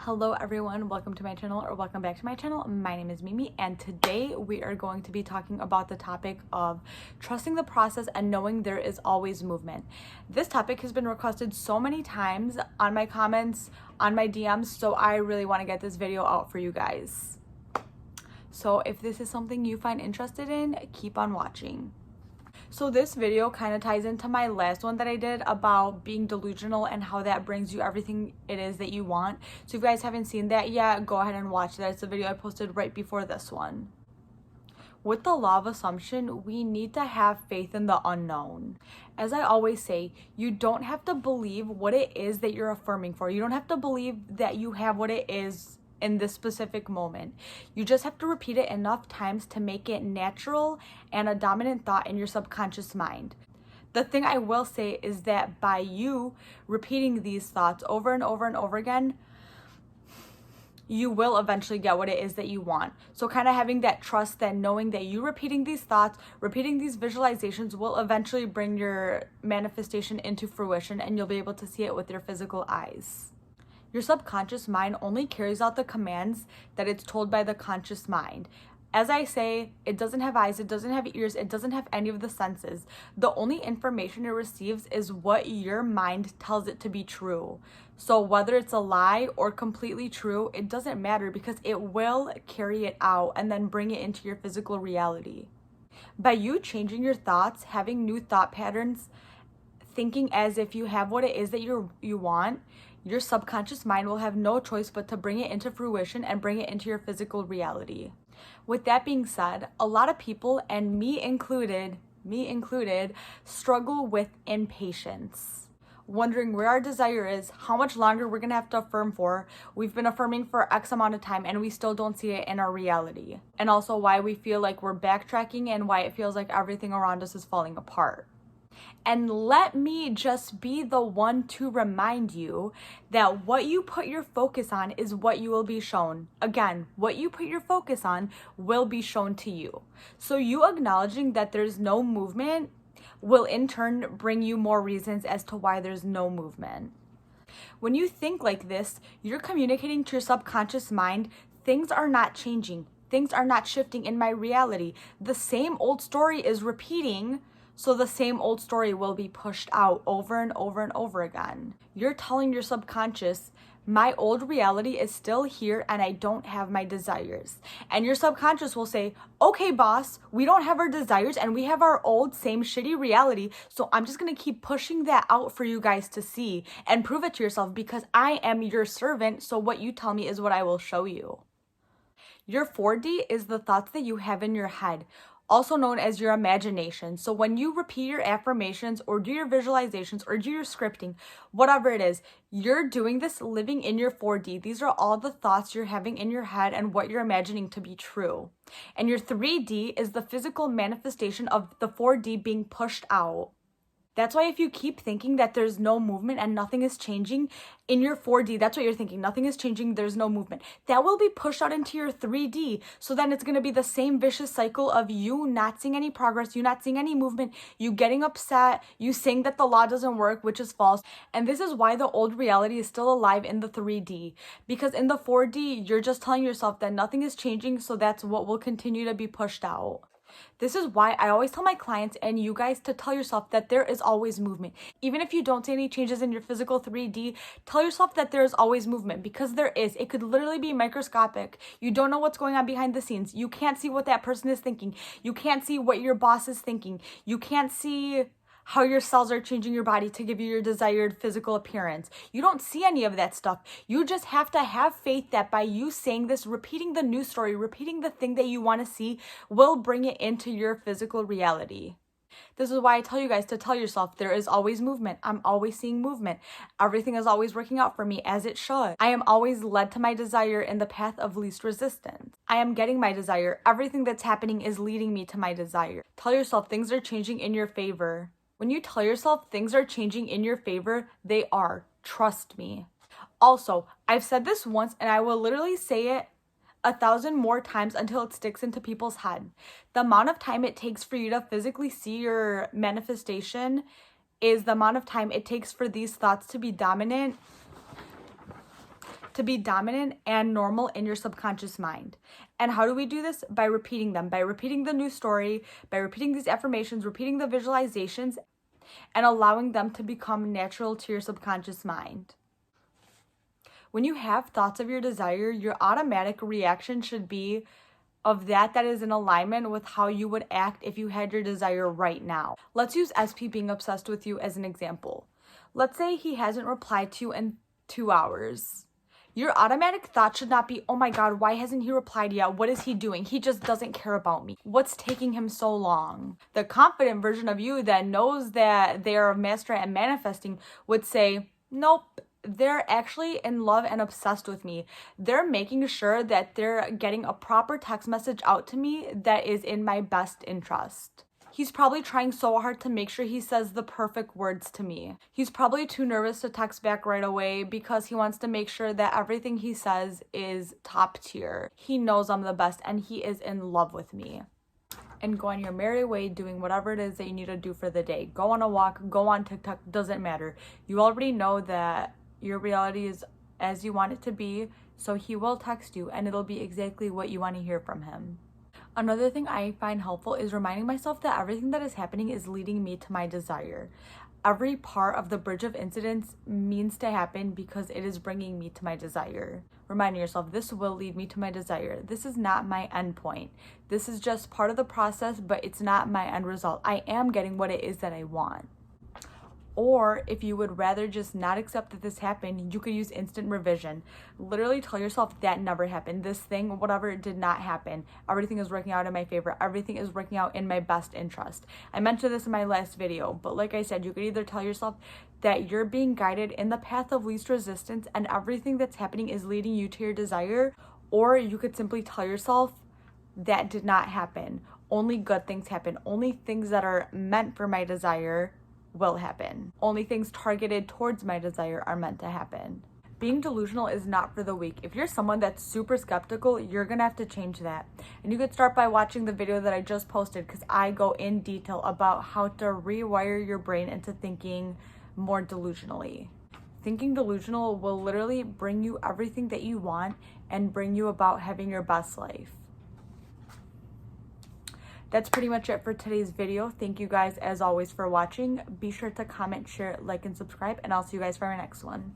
Hello everyone, welcome to my channel or welcome back to my channel. My name is Mimi and today we are going to be talking about the topic of trusting the process and knowing there is always movement. This topic has been requested so many times on my comments, on my DMs, so I really want to get this video out for you guys. So if this is something you find interested in, keep on watching. So this video kind of ties into my last one that I did about being delusional and how that brings you everything it is that you want. So if you guys haven't seen that yet, go ahead and watch that. It's a video I posted right before this one. With the law of assumption, we need to have faith in the unknown. As I always say, you don't have to believe what it is that you're affirming for. You don't have to believe that you have what it is in this specific moment. You just have to repeat it enough times to make it natural and a dominant thought in your subconscious mind. The thing I will say is that by you repeating these thoughts over and over and over again, you will eventually get what it is that you want. So kind of having that trust, that knowing that you repeating these thoughts, repeating these visualizations will eventually bring your manifestation into fruition and you'll be able to see it with your physical eyes. Your subconscious mind only carries out the commands that it's told by the conscious mind. As I say, it doesn't have eyes, it doesn't have ears, it doesn't have any of the senses. The only information it receives is what your mind tells it to be true. So whether it's a lie or completely true, it doesn't matter because it will carry it out and then bring it into your physical reality. By you changing your thoughts, having new thought patterns, thinking as if you have what it is that you want, your subconscious mind will have no choice but to bring it into fruition and bring it into your physical reality. With that being said, a lot of people, and me included, struggle with impatience. Wondering where our desire is, how much longer we're gonna have to affirm for. We've been affirming for X amount of time and we still don't see it in our reality. And also why we feel like we're backtracking and why it feels like everything around us is falling apart. And let me just be the one to remind you that what you put your focus on is what you will be shown. Again, what you put your focus on will be shown to you. So you acknowledging that there's no movement will in turn bring you more reasons as to why there's no movement. When you think like this, you're communicating to your subconscious mind, things are not changing. Things are not shifting in my reality. The same old story is repeating. So the same old story will be pushed out over and over and over again. You're telling your subconscious, my old reality is still here and I don't have my desires. And your subconscious will say, okay, boss, we don't have our desires and we have our old same shitty reality. So I'm just gonna keep pushing that out for you guys to see and prove it to yourself because I am your servant. So what you tell me is what I will show you. Your 4D is the thoughts that you have in your head, also known as your imagination. So when you repeat your affirmations or do your visualizations or do your scripting, whatever it is, you're doing this living in your 4D. These are all the thoughts you're having in your head and what you're imagining to be true. And your 3D is the physical manifestation of the 4D being pushed out. That's why if you keep thinking that there's no movement and nothing is changing in your 4D, that's what you're thinking. Nothing is changing, there's no movement. That will be pushed out into your 3D. So then it's going to be the same vicious cycle of you not seeing any progress, you not seeing any movement, you getting upset, you saying that the law doesn't work, which is false. And this is why the old reality is still alive in the 3D. Because in the 4D, you're just telling yourself that nothing is changing, so that's what will continue to be pushed out. This is why I always tell my clients and you guys to tell yourself that there is always movement. Even if you don't see any changes in your physical 3D, tell yourself that there is always movement because there is. It could literally be microscopic. You don't know what's going on behind the scenes. You can't see what that person is thinking. You can't see what your boss is thinking. You can't see how your cells are changing your body to give you your desired physical appearance. You don't see any of that stuff. You just have to have faith that by you saying this, repeating the news story, repeating the thing that you want to see will bring it into your physical reality. This is why I tell you guys to tell yourself there is always movement. I'm always seeing movement. Everything is always working out for me as it should. I am always led to my desire in the path of least resistance. I am getting my desire. Everything that's happening is leading me to my desire. Tell yourself things are changing in your favor. When you tell yourself things are changing in your favor, they are. Trust me. Also, I've said this once and I will literally say it 1,000 more times until it sticks into people's head. The amount of time it takes for you to physically see your manifestation is the amount of time it takes for these thoughts to be dominant to be dominant and normal in your subconscious mind. And how do we do this? By repeating them, by repeating the new story, by repeating these affirmations, repeating the visualizations, and allowing them to become natural to your subconscious mind. When you have thoughts of your desire, your automatic reaction should be of that is in alignment with how you would act if you had your desire right now. Let's use SP being obsessed with you as an example. Let's say he hasn't replied to you in 2 hours. Your automatic thought should not be, oh my God, why hasn't he replied yet? What is he doing? He just doesn't care about me. What's taking him so long? The confident version of you that knows that they are a master at manifesting would say, nope, they're actually in love and obsessed with me. They're making sure that they're getting a proper text message out to me that is in my best interest. He's probably trying so hard to make sure he says the perfect words to me. He's probably too nervous to text back right away because he wants to make sure that everything he says is top tier. He knows I'm the best and he is in love with me. And go on your merry way doing whatever it is that you need to do for the day. Go on a walk, go on TikTok, doesn't matter. You already know that your reality is as you want it to be, so he will text you and it'll be exactly what you want to hear from him. Another thing I find helpful is reminding myself that everything that is happening is leading me to my desire. Every part of the bridge of incidents means to happen because it is bringing me to my desire. Reminding yourself, this will lead me to my desire. This is not my end point. This is just part of the process, but it's not my end result. I am getting what it is that I want. Or if you would rather just not accept that this happened, you could use instant revision. Literally tell yourself that never happened. This thing, whatever, did not happen. Everything is working out in my favor. Everything is working out in my best interest. I mentioned this in my last video, but like I said, you could either tell yourself that you're being guided in the path of least resistance and everything that's happening is leading you to your desire, or you could simply tell yourself that did not happen. Only good things happen. Only things that are meant for my desire will happen. Only things targeted towards my desire are meant to happen. Being delusional is not for the weak. If you're someone that's super skeptical, you're gonna have to change that. And you could start by watching the video that I just posted because I go in detail about how to rewire your brain into thinking more delusionally. Thinking delusional will literally bring you everything that you want and bring you about having your best life. That's pretty much it for today's video. Thank you guys as always for watching. Be sure to comment, share, like, and subscribe, and I'll see you guys for our next one.